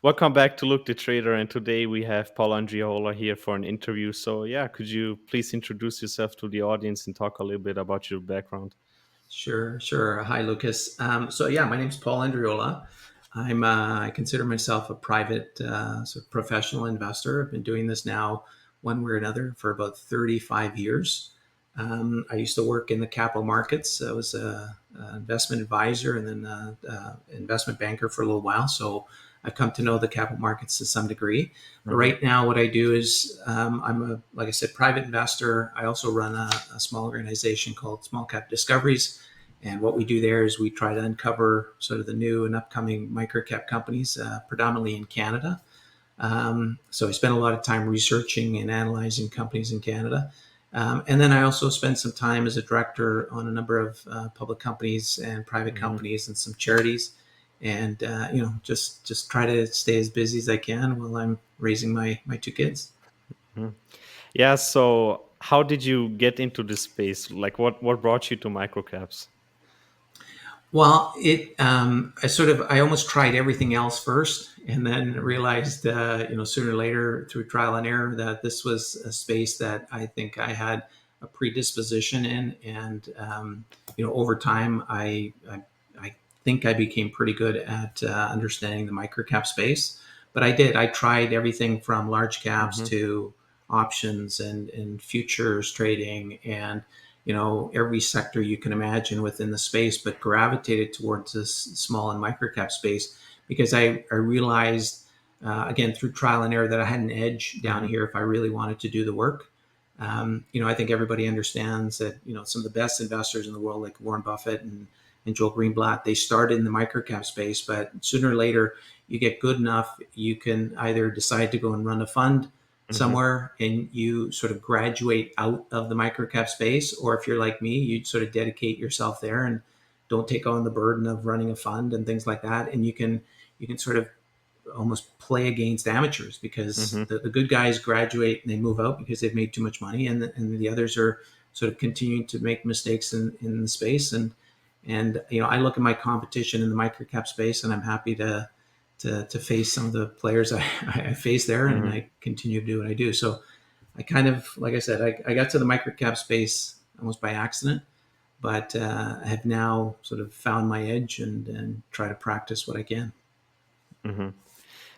Welcome back to Look the Trader, and today we have Paul Andreola here for an interview. So, yeah, could you please introduce yourself to the audience and talk a little bit about your background? Sure, sure. Hi, Lucas. My name's Paul Andreola. I consider myself a private sort of professional investor. I've been doing this now, one way or another, for about 35 years. I used to work in the capital markets. I was a investment advisor and then investment banker for a little while. So I've come to know the capital markets to some degree. But Mm-hmm. right now, what I do is like I said, private investor. I also run a small organization called Smallcap Discoveries. And what we do there is we try to uncover sort of the new and upcoming microcap companies, predominantly in Canada. So I spend a lot of time researching and analyzing companies in Canada. And then I also spend some time as a director on a number of public companies and private Mm-hmm. companies and some charities. And just try to stay as busy as I can while I'm raising my two kids. Mm-hmm. Yeah, so how did you get into this space? Like, what brought you to microcaps? Well, I almost tried everything else first, and then realized, sooner or later through trial and error that this was a space that I think I had a predisposition in, and over time, I think I became pretty good at understanding the microcap space. But I did. I tried everything from large caps Mm-hmm. to options and futures trading and every sector you can imagine within the space, but gravitated towards this small and microcap space because I realized, again, through trial and error that I had an edge down Mm-hmm. here if I really wanted to do the work. I think everybody understands that, some of the best investors in the world, like Warren Buffett and Joel Greenblatt, they started in the microcap space, but sooner or later, you get good enough, you can either decide to go and run a fund Mm-hmm. somewhere and you sort of graduate out of the microcap space, or if you're like me, you sort of dedicate yourself there and don't take on the burden of running a fund and things like that, and you can sort of almost play against amateurs because Mm-hmm. the good guys graduate and they move out because they've made too much money, and the others are sort of continuing to make mistakes in the space. And I look at my competition in the microcap space, and I'm happy to face some of the players I face there, and Mm-hmm. I continue to do what I do. So I kind of, like I said, I got to the microcap space almost by accident, but I have now sort of found my edge and try to practice what I can. Mm-hmm.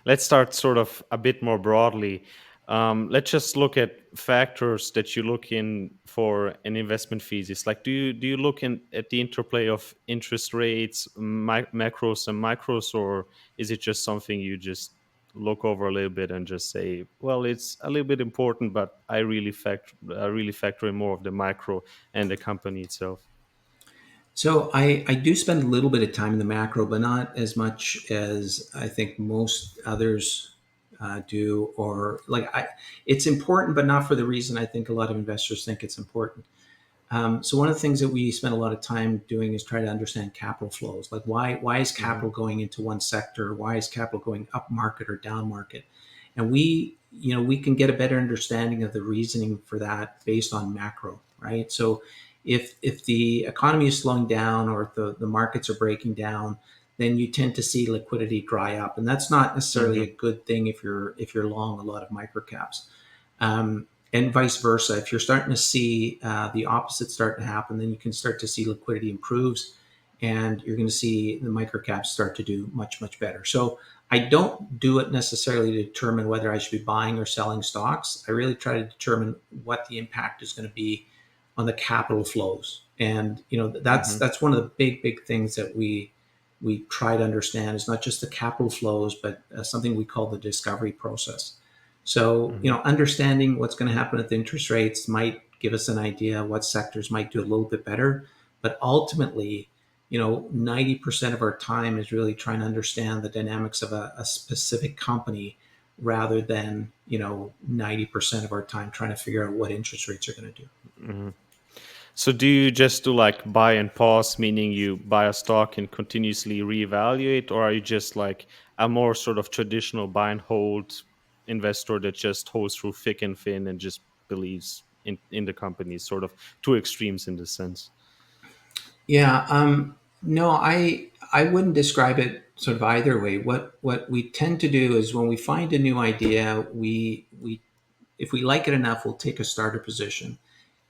Let's start sort of a bit more broadly. Let's just look at factors that you look in for an investment thesis. Like, do you look in at the interplay of interest rates, macros and micros, or is it just something you just look over a little bit and just say, well, it's a little bit important, but I really factor in more of the micro and the company itself. So I do spend a little bit of time in the macro, but not as much as I think most others do. Or it's important, but not for the reason I think a lot of investors think it's important. So one of the things that we spend a lot of time doing is try to understand capital flows. Like why is Hmm. capital going into one sector? Why is capital going up market or down market? And we can get a better understanding of the reasoning for that based on macro, right? So if the economy is slowing down or if the markets are breaking down, then you tend to see liquidity dry up, and that's not necessarily Hmm. a good thing if you're long a lot of microcaps. And vice versa. If you're starting to see the opposite start to happen, then you can start to see liquidity improves, and you're going to see the microcaps start to do much, much better. So I don't do it necessarily to determine whether I should be buying or selling stocks. I really try to determine what the impact is going to be on the capital flows, and that's Hmm. that's one of the big things that we try to understand is not just the capital flows, but something we call the discovery process. So, Hmm. understanding what's going to happen with interest rates might give us an idea what sectors might do a little bit better. But ultimately, 90% of our time is really trying to understand the dynamics of a specific company rather than, 90% of our time trying to figure out what interest rates are going to do. Hmm. So do you just do like buy and pause, meaning you buy a stock and continuously reevaluate, or are you just like a more sort of traditional buy and hold investor that just holds through thick and thin and just believes in the company, sort of two extremes in this sense? Yeah. No, I wouldn't describe it sort of either way. What we tend to do is when we find a new idea, we if we like it enough, we'll take a starter position.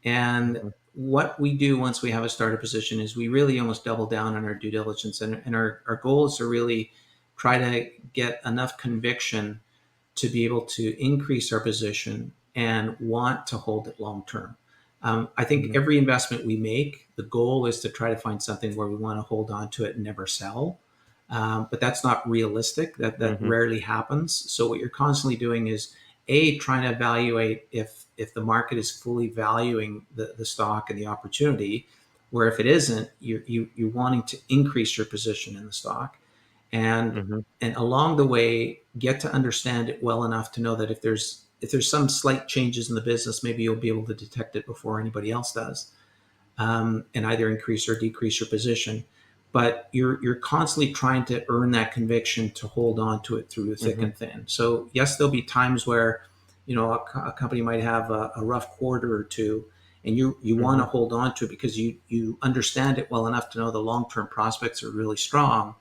And Hmm. what we do once we have a starter position is we really almost double down on our due diligence, and our goal is to really try to get enough conviction to be able to increase our position and want to hold it long term. I think Hmm. every investment we make, the goal is to try to find something where we want to hold on to it and never sell. But that's not realistic. That Hmm. rarely happens. So what you're constantly doing is a trying to evaluate if the market is fully valuing the stock and the opportunity, where if it isn't, you're wanting to increase your position in the stock, and Hmm. and along the way get to understand it well enough to know that if there's some slight changes in the business, maybe you'll be able to detect it before anybody else does, and either increase or decrease your position. But you're constantly trying to earn that conviction to hold on to it through thick Hmm. and thin. So yes, there'll be times where a company might have a rough quarter or two, and you want to Hmm. hold on to it because you understand it well enough to know the long term prospects are really strong.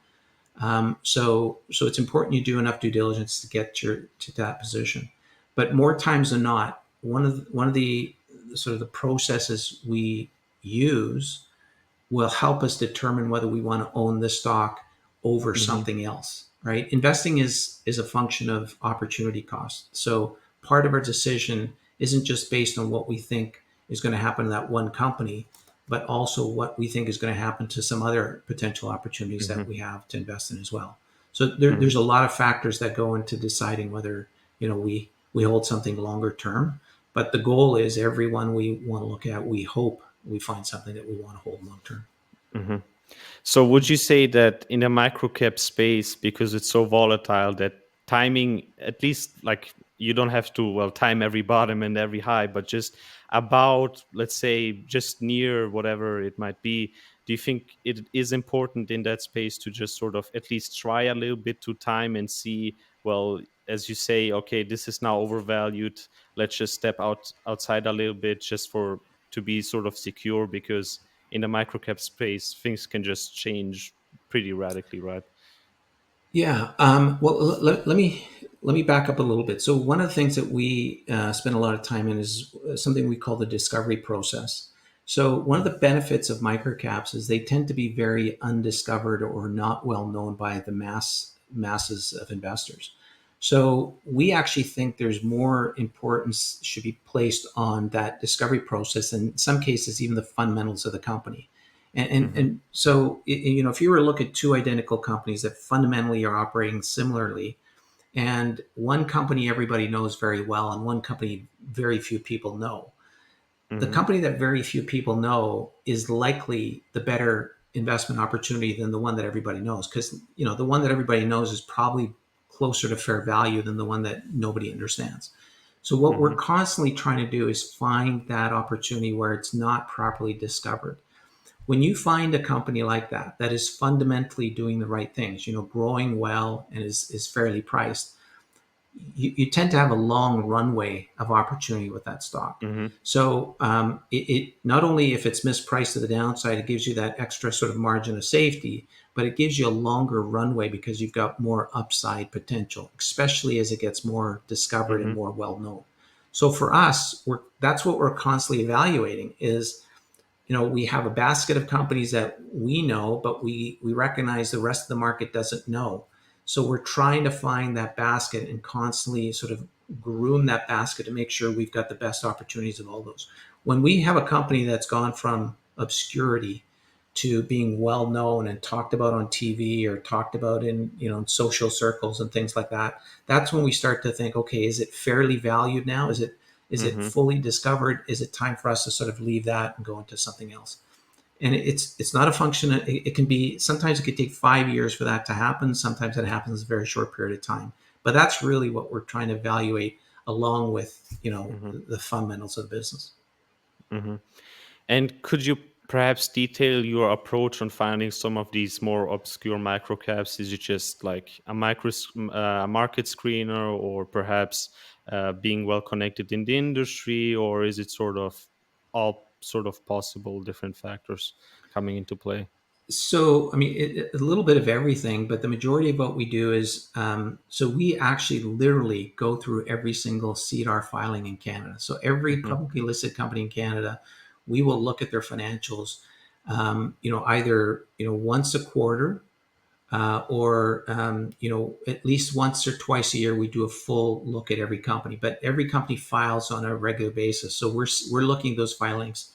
So it's important you do enough due diligence to get to that position. But more times than not, one of the sort of the processes we use will help us determine whether we want to own this stock over Hmm. something else. Right? Investing is a function of opportunity cost. So part of our decision isn't just based on what we think is going to happen to that one company, but also what we think is going to happen to some other potential opportunities Hmm. that we have to invest in as well. So Hmm. there's a lot of factors that go into deciding whether we hold something longer term. But the goal is every one we want to look at, we hope we find something that we want to hold long term. Hmm. So would you say that in the microcap space, because it's so volatile, that timing, at least like you don't have to well time every bottom and every high, but just about, let's say, just near whatever it might be, do you think it is important in that space to just sort of at least try a little bit to time and see, well, as you say, okay, this is now overvalued, let's just step outside a little bit just for to be sort of secure, because in the microcap space, things can just change pretty radically, right? Yeah. Well, let me back up a little bit. So one of the things that we spend a lot of time in is something we call the discovery process. So one of the benefits of microcaps is they tend to be very undiscovered or not well known by the masses of investors. So we actually think there's more importance should be placed on that discovery process, and in some cases even the fundamentals of the company. Hmm. And so, if you were to look at two identical companies that fundamentally are operating similarly, and one company everybody knows very well, and one company very few people know, the Hmm. company that very few people know is likely the better investment opportunity than the one that everybody knows, because the one that everybody knows is probably closer to fair value than the one that nobody understands. So what we're Hmm. constantly trying to do is find that opportunity where it's not properly discovered. When you find a company like that is fundamentally doing the right things, growing well and is fairly priced, you tend to have a long runway of opportunity with that stock. Hmm. So it not only if it's mispriced to the downside, it gives you that extra sort of margin of safety, but it gives you a longer runway because you've got more upside potential, especially as it gets more discovered and Hmm. more well known. So for us, that's what we're constantly evaluating is we have a basket of companies that we know, but we recognize the rest of the market doesn't know. So we're trying to find that basket and constantly sort of groom that basket to make sure we've got the best opportunities of all those. When we have a company that's gone from obscurity to being well known and talked about on TV or talked about in social circles and things like that, that's when we start to think, okay, is it fairly valued now? Is it Hmm. fully discovered? Is it time for us to sort of leave that and go into something else? And it's not a function. It can be sometimes it could take 5 years for that to happen. Sometimes it happens in a very short period of time. But that's really what we're trying to evaluate along with Hmm. the fundamentals of the business. Hmm. And could you perhaps detail your approach on finding some of these more obscure microcaps? Is it just like a market screener, or perhaps being well connected in the industry, or is it sort of all sort of possible different factors coming into play? So, I mean, a little bit of everything, but the majority of what we do is so we actually literally go through every single CDR filing in Canada. So, every Hmm. publicly listed company in Canada, we will look at their financials, either once a quarter, or at least once or twice a year we do a full look at every company, but every company files on a regular basis, so we're looking at those filings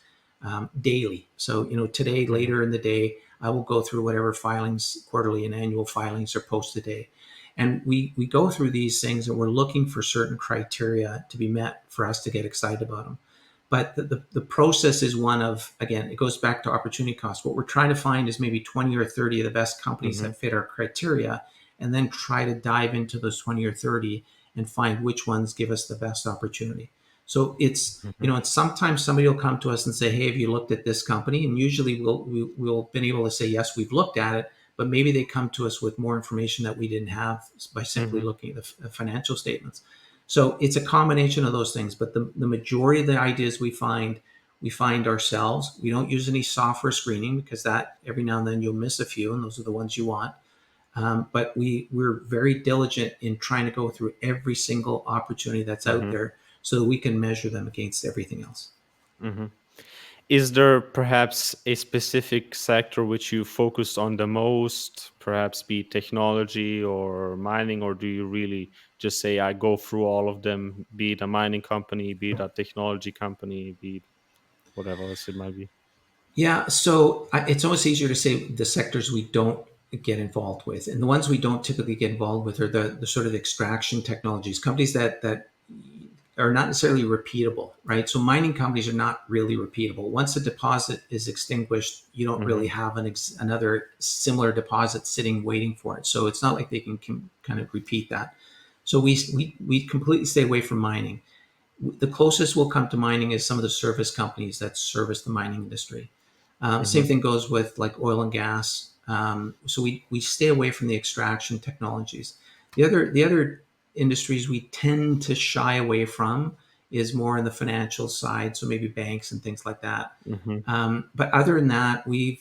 daily. So today, Hmm. later in the day, I will go through whatever filings, quarterly and annual filings, are posted today, and we go through these things, and we're looking for certain criteria to be met for us to get excited about them. But the process is one of, again, it goes back to opportunity cost. What we're trying to find is maybe 20 or 30 of the best companies Hmm. that fit our criteria, and then try to dive into those 20 or 30 and find which ones give us the best opportunity. So Hmm. it's sometimes somebody will come to us and say, hey, have you looked at this company? And usually we'll been able to say, yes, we've looked at it, but maybe they come to us with more information that we didn't have by simply Hmm. looking at the financial statements. So it's a combination of those things. But the majority of the ideas we find ourselves. We don't use any software screening, because that every now and then you'll miss a few, and those are the ones you want. But we're very diligent in trying to go through every single opportunity that's out Hmm. there, so that we can measure them against everything else. Hmm. Is there perhaps a specific sector which you focus on the most, perhaps be it technology or mining, or do you really just say, I go through all of them, be it a mining company, be it a technology company, be it whatever else it might be? Yeah, so it's almost easier to say the sectors we don't get involved with, and the ones we don't typically get involved with are the sort of extraction technologies, companies that are not necessarily repeatable, right? So mining companies are not really repeatable. Once a deposit is extinguished, you don't really Hmm. have another similar deposit sitting waiting for it. So it's not like they can kind of repeat that. So we completely stay away from mining. The closest we'll come to mining is some of the service companies that service the mining industry. Same Hmm. thing goes with like oil and gas. So we stay away from the extraction technologies. The other industries we tend to shy away from is more in the financial side, so maybe banks and things like that. Hmm. But other than that, we've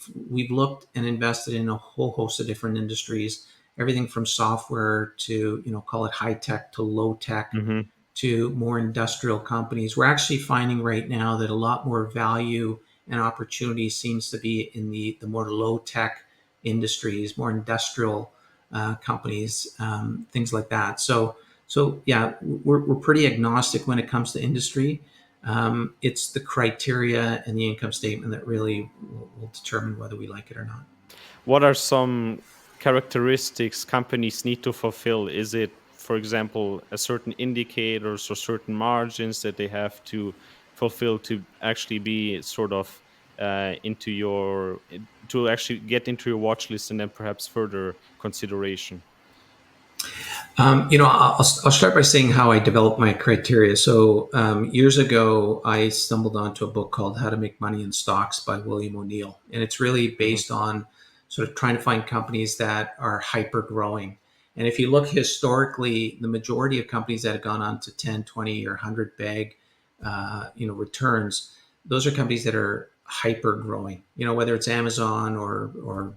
looked and invested in a whole host of different industries, everything from software to call it high tech to low tech Hmm. to more industrial companies. We're actually finding right now that a lot more value and opportunity seems to be in the more low tech industries, more industrial companies, things like that. So yeah, we're pretty agnostic when it comes to industry. It's the criteria and the income statement that really will determine whether we like it or not. What are some characteristics companies need to fulfill? Is it, for example, a certain indicators or certain margins that they have to fulfill to actually be sort of into your to actually get into your watch list and then perhaps further consideration? I'll start by saying how I developed my criteria. So years ago, I stumbled onto a book called How to Make Money in Stocks by William O'Neill, and it's really Hmm. based on sort of trying to find companies that are hyper growing. And if you look historically, the majority of companies that have gone on to 10, 20, or 100 bag, returns, those are companies that are hyper growing. Whether it's Amazon or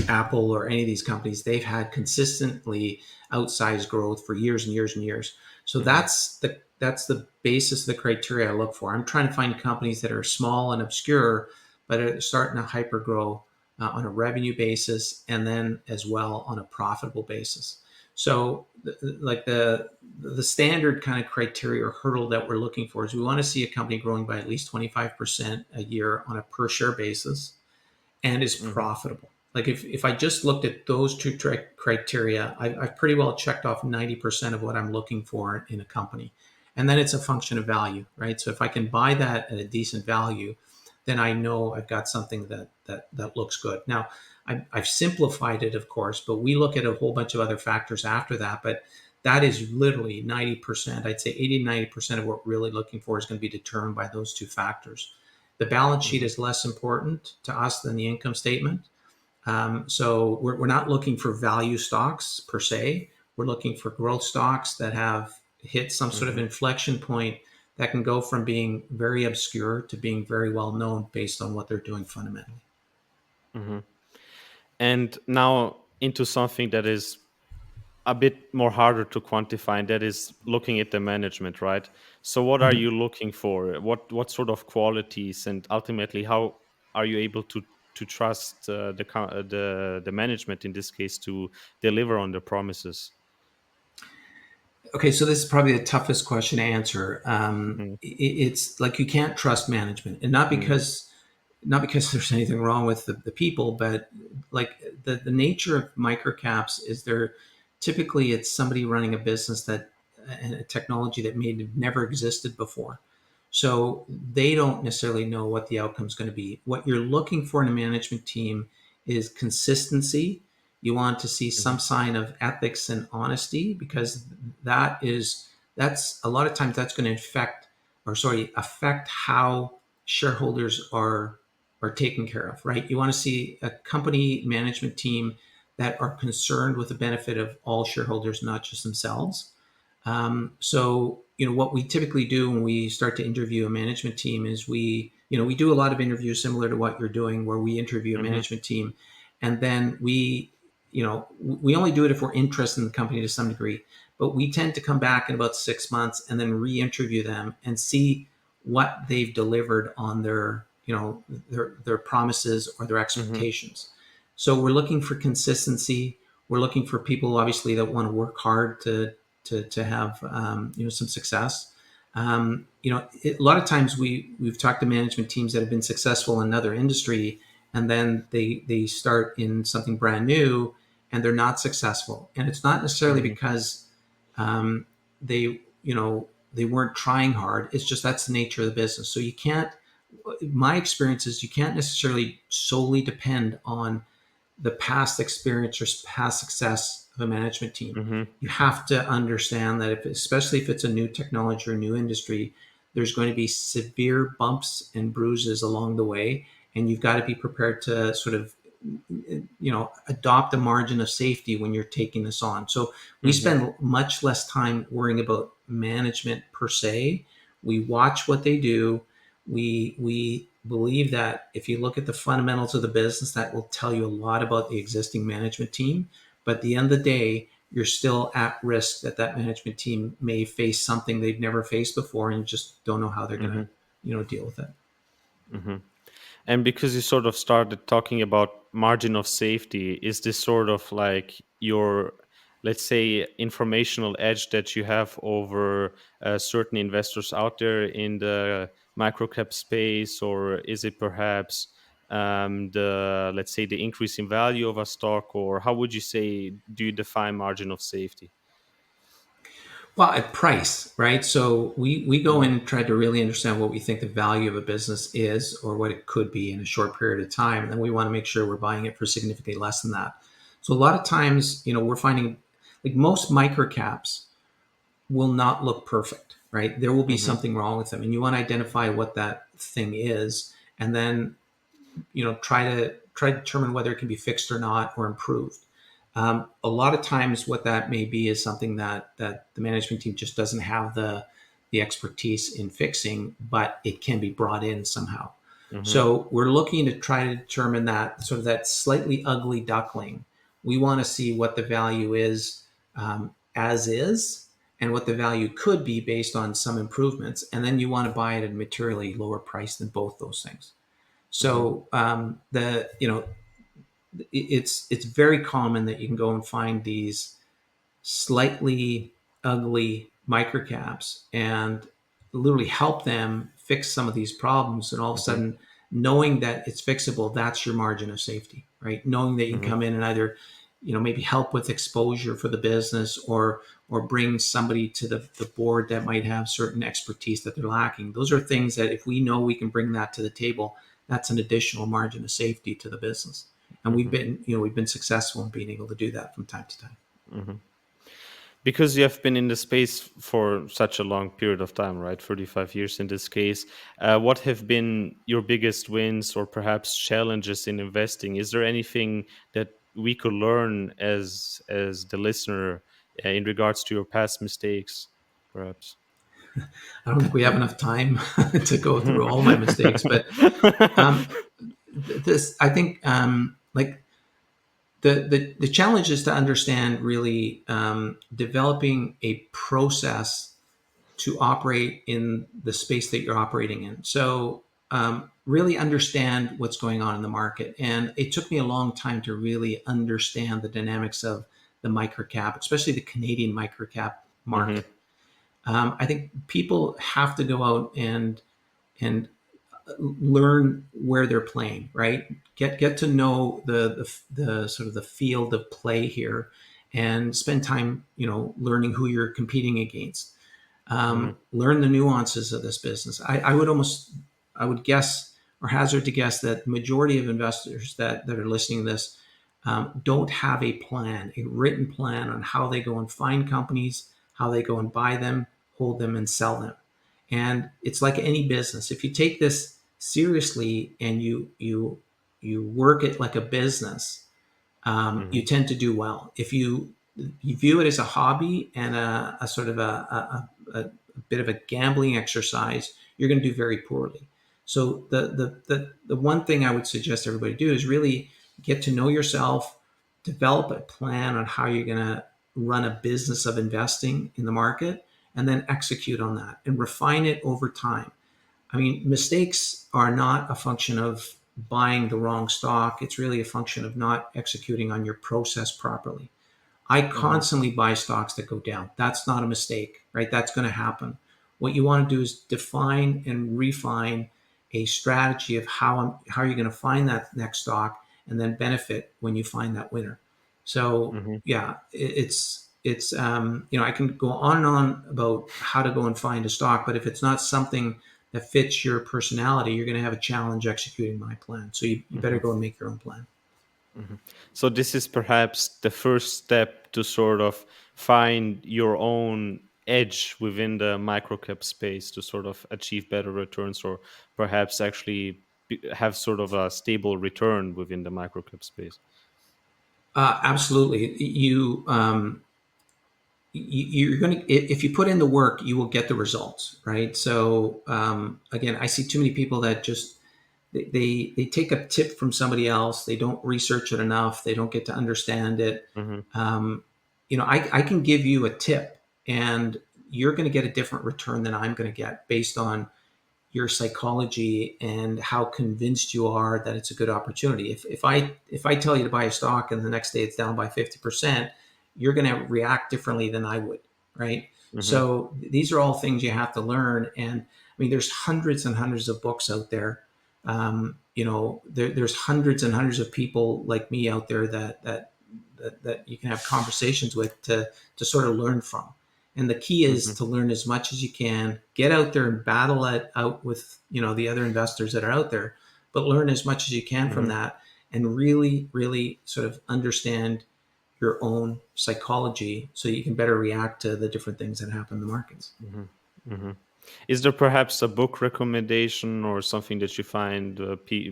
Apple or any of these companies, they've had consistently outsized growth for years and years and years. So Hmm. that's the basis of the criteria I look for. I'm trying to find companies that are small and obscure, but are starting to hyper grow on a revenue basis, and then as well on a profitable basis. So, like the standard kind of criteria or hurdle that we're looking for is we want to see a company growing by at least 25% a year on a per share basis and is Hmm. profitable. Like if I just looked at those two criteria, I've pretty well checked off 90% of what I'm looking for in a company. And then it's a function of value, right? So if I can buy that at a decent value, then I know I've got something that looks good. Now, I've simplified it, of course, but we look at a whole bunch of other factors after that. But that is literally 90%. I'd say 80 to 90% of what we're really looking for is going to be determined by those two factors. The balance sheet Hmm. is less important to us than the income statement. So we're not looking for value stocks per se. We're looking for growth stocks that have hit some sort of Hmm. inflection point that can go from being very obscure to being very well known based on what they're doing fundamentally. Hmm. And now into something that is a bit more harder to quantify, and that is looking at the management, right? So what are Mhm. you looking for? What sort of qualities, and ultimately how are you able to trust the management in this case to deliver on the promises? Okay, so this is probably the toughest question to answer. Hmm. It's like you can't trust management, and not because there's anything wrong with the people, but like the nature of microcaps is they're typically it's somebody running a business that and a technology that may have never existed before. So they don't necessarily know what the outcome is going to be. What you're looking for in a management team is consistency. You want to see Hmm. some sign of ethics and honesty because that is that's a lot of times that's going to affect how shareholders are taken care of, right? You want to see a company management team that are concerned with the benefit of all shareholders, not just themselves. So, what we typically do when we start to interview a management team is we do a lot of interviews similar to what you're doing, where we interview a Hmm. management team, and then we only do it if we're interested in the company to some degree, but we tend to come back in about 6 months and then re-interview them and see what they've delivered on their promises or their Hmm. expectations. So we're looking for consistency. We're looking for people, obviously, that want to work hard to have some success. A lot of times we've talked to management teams that have been successful in another industry, and then they start in something brand new, and they're not successful. And it's not necessarily Hmm. because they weren't trying hard. It's just that's the nature of the business. So you can't. My experience is you can't necessarily solely depend on the past experience or past success of a management team. Hmm. You have to understand that especially if it's a new technology or new industry, there's going to be severe bumps and bruises along the way, and you've got to be prepared to sort of adopt a margin of safety when you're taking this on. So we Hmm. spend much less time worrying about management per se. We watch what they do. We believe that if you look at the fundamentals of the business, that will tell you a lot about the existing management team. But at the end of the day, you're still at risk that that management team may face something they've never faced before and just don't know how they're going to, Hmm. deal with it. Hmm. And because you sort of started talking about margin of safety, is this sort of like your, let's say, informational edge that you have over certain investors out there in the microcap space, or is it perhaps the, let's say, the increase in value of a stock, or how would you say do you define margin of safety? Well, at price, right? So we go Hmm. in and try to really understand what we think the value of a business is or what it could be in a short period of time. And then we want to make sure we're buying it for significantly less than that. So a lot of times, we're finding like most microcaps will not look perfect, right? There will be Hmm. something wrong with them. And you want to identify what that thing is and then try to determine whether it can be fixed or not or improved. A lot of times, what that may be is something that the management team just doesn't have the expertise in fixing, but it can be brought in somehow. Hmm. So we're looking to try to determine that sort of that slightly ugly duckling. We want to see what the value is as is, and what the value could be based on some improvements, and then you want to buy it at a materially lower price than both those things. Hmm. So it's very common that you can go and find these slightly ugly microcaps and literally help them fix some of these problems. And all of a Hmm. sudden, knowing that it's fixable, that's your margin of safety, right? Knowing that you can Hmm. come in and either, maybe help with exposure for the business or bring somebody to the board that might have certain expertise that they're lacking. Those are things that if we know we can bring that to the table, that's an additional margin of safety to the business. And we've Hmm. been successful in being able to do that from time to time. Hmm. Because you have been in the space for such a long period of time, right? 35 years in this case. What have been your biggest wins or perhaps challenges in investing? Is there anything that we could learn as the listener in regards to your past mistakes, perhaps? I don't think we have enough time to go through all my mistakes, but um, this, I think, like the challenge is to understand really developing a process to operate in the space that you're operating in. So really understand what's going on in the market. And it took me a long time to really understand the dynamics of the microcap, especially the Canadian microcap Mm-hmm. market. I think people have to go out and learn where they're playing, right? Get to know the sort of the field of play here, and spend time, learning who you're competing against. Mm-hmm. Learn the nuances of this business. I would guess or hazard to guess that the majority of investors that are listening to this don't have a plan, a written plan on how they go and find companies, how they go and buy them, hold them, and sell them. And it's like any business. If you take this seriously and you work it like a business, you Mm-hmm. tend to do well. If you view it as a hobby and a sort of a bit of a gambling exercise, you're going to do very poorly. So the one thing I would suggest everybody do is really get to know yourself, develop a plan on how you're going to run a business of investing in the market, and then execute on that and refine it over time. I mean, mistakes are not a function of buying the wrong stock. It's really a function of not executing on your process properly. I Mm-hmm. constantly buy stocks that go down. That's not a mistake, right? That's going to happen. What you want to do is define and refine a strategy of how you're going to find that next stock and then benefit when you find that winner. So Mm-hmm. yeah, it's I can go on and on about how to go and find a stock, but if it's not something that fits your personality, you're going to have a challenge executing my plan. So you better Mm-hmm. go and make your own plan. Mm-hmm. So this is perhaps the first step to sort of find your own edge within the microcap space to sort of achieve better returns, or perhaps actually have sort of a stable return within the microcap space. Absolutely. You're going to, if you put in the work, you will get the results, right? So again, I see too many people that just they take a tip from somebody else. They don't research it enough. They don't get to understand it. Mm-hmm. Um, I can give you a tip, and you're going to get a different return than I'm going to get based on your psychology and how convinced you are that it's a good opportunity. If I tell you to buy a stock and the next day it's down by 50%, you're going to react differently than I would, right? Mm-hmm. So these are all things you have to learn. And I mean, there's hundreds and hundreds of books out there. There's hundreds and hundreds of people like me out there that you can have conversations with to sort of learn from. And the key is Mm-hmm. to learn as much as you can, get out there and battle it out with, the other investors that are out there, but learn as much as you can from Mm-hmm. that and really, really sort of understand your own psychology so you can better react to the different things that happen in the markets. Mm-hmm. Mm-hmm. Is there perhaps a book recommendation or something that you find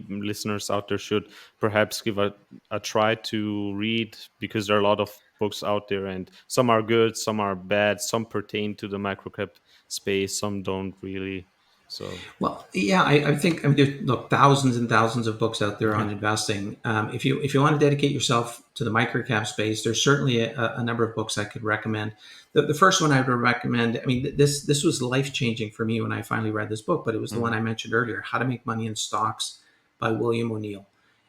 listeners out there should perhaps give a try to read? Because there are a lot of books out there, and some are good, some are bad, some pertain to the microcap space, some don't really. So, Well, yeah, I think there's look thousands and thousands of books out there on investing. If you want to dedicate yourself to the microcap space, there's certainly a number of books I could recommend. The first one I would recommend. I mean, this was life changing for me when I finally read this book, but it was the one mhm, I mentioned earlier, "How to Make Money in Stocks" by William O'Neill.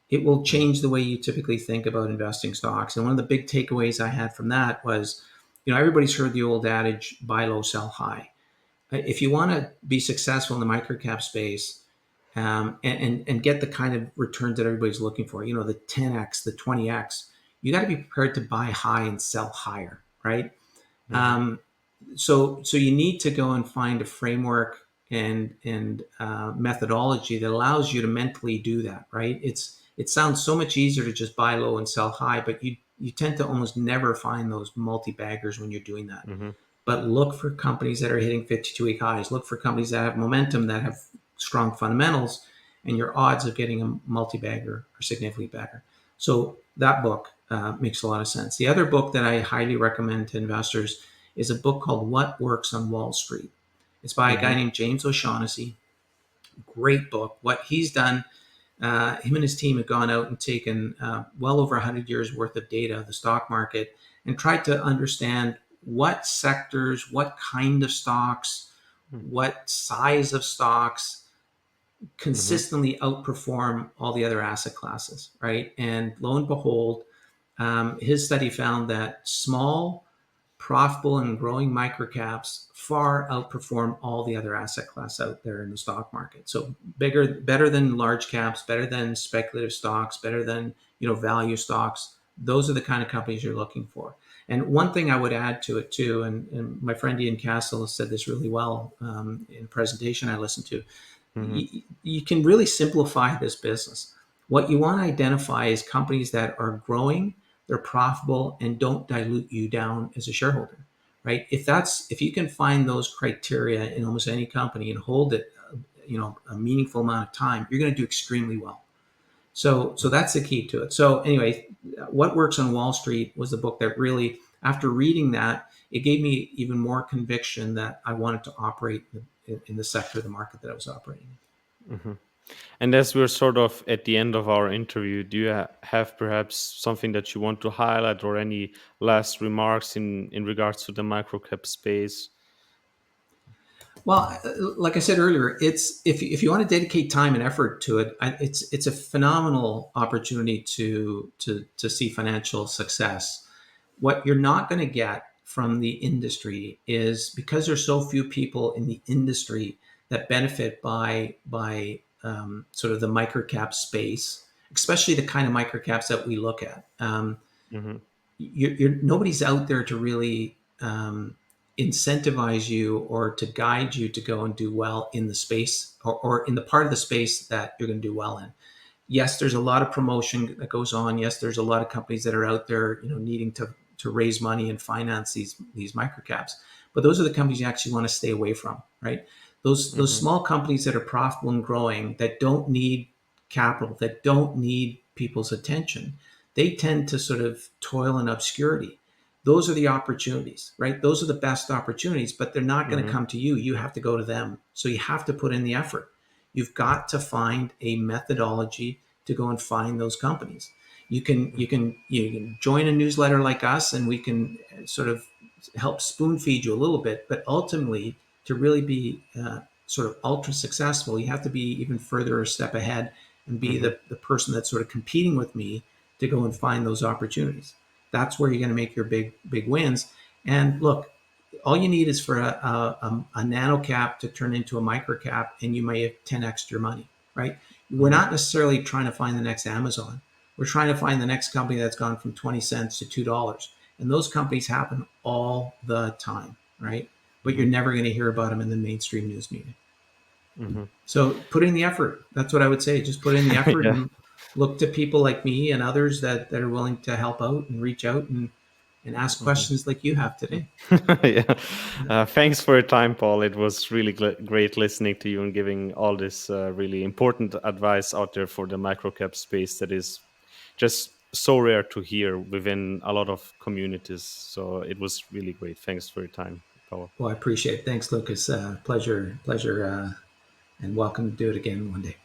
It will mhm, change the way you typically think about investing stocks. And one of the big takeaways I had from that was, everybody's heard the old adage, "Buy low, sell high." If you want to be successful in the microcap space, and get the kind of returns that everybody's looking for, the 10x, the 20x, you got to be prepared to buy high and sell higher, right? mhm, Um, so you need to go and find a framework and methodology that allows you to mentally do that, right? It sounds so much easier to just buy low and sell high, but you tend to almost never find those multi baggers when you're doing that. mhm, But look for companies that are hitting 52-week highs. Look for companies that have momentum, that have strong fundamentals, and your odds of getting a multi-bagger are significantly better. So that book makes a lot of sense. The other book that I highly recommend to investors is a book called What Works on Wall Street. It's by a guy mhm, named James O'Shaughnessy. Great book. What he's done, Him and his team had gone out and taken well over 100 years worth of data of the stock market and tried to understand what sectors, what kind of stocks, what size of stocks Mm-hmm. consistently outperform all the other asset classes, right? And lo and behold, his study found that small, profitable, and growing microcaps far outperform all the other asset class out there in the stock market. So better than large caps, better than speculative stocks, better than value stocks. Those are the kind of companies you're looking for. And one thing I would add to it too, and my friend Ian Castle has said this really well in a presentation I listened to. Mm-hmm. You can really simplify this business. What you want to identify is companies that are growing, they're profitable, and don't dilute you down as a shareholder, right? If you can find those criteria in almost any company and hold it, a meaningful amount of time, you're going to do extremely well. So that's the key to it. So anyway, What Works on Wall Street was the book that really, after reading that, it gave me even more conviction that I wanted to operate in the sector of the market that I was operating in. Mm-hmm. And as we're sort of at the end of our interview, do you have perhaps something that you want to highlight or any last remarks in regards to the microcap space? Well, like I said earlier, it's if you want to dedicate time and effort to it, it's a phenomenal opportunity to see financial success. What you're not going to get from the industry is because there's so few people in the industry that benefit by sort of the microcap space, especially the kind of microcaps that we look at. Mm-hmm. Nobody's out there to really incentivize you or to guide you to go and do well in the space or in the part of the space that you're going to do well in. Yes, there's a lot of promotion that goes on. Yes, there's a lot of companies that are out there, needing to raise money and finance these microcaps. But those are the companies you actually want to stay away from, right? Those Mm-hmm. small companies that are profitable and growing, that don't need capital, that don't need people's attention, they tend to sort of toil in obscurity. Those are the opportunities, right? Those are the best opportunities, but they're not going to Mm-hmm. come to you. You have to go to them. So you have to put in the effort. You've got to find a methodology to go and find those companies. You can join a newsletter like us, and we can sort of help spoon feed you a little bit. But ultimately, to really be sort of ultra successful, you have to be even further a step ahead and be Mm-hmm. the person that's sort of competing with me to go and find those opportunities. That's where you're going to make your big wins. And look, all you need is for a nano cap to turn into a micro cap, and you may have 10x your money, right? We're Mm-hmm. not necessarily trying to find the next Amazon. We're trying to find the next company that's gone from 20 cents to $2. And those companies happen all the time, right? But you're Mm-hmm. never going to hear about them in the mainstream news media. Mm-hmm. So put in the effort. That's what I would say. Just put in the effort Yeah. and look to people like me and others that are willing to help out and reach out and ask Mhm. questions like you have today. Yeah. Thanks for your time, Paul. It was really great listening to you and giving all this really important advice out there for the microcap space that is just so rare to hear within a lot of communities. So it was really great. Thanks for your time, Paul. Well, I appreciate it. Thanks, Lucas. Pleasure, and welcome to do it again one day.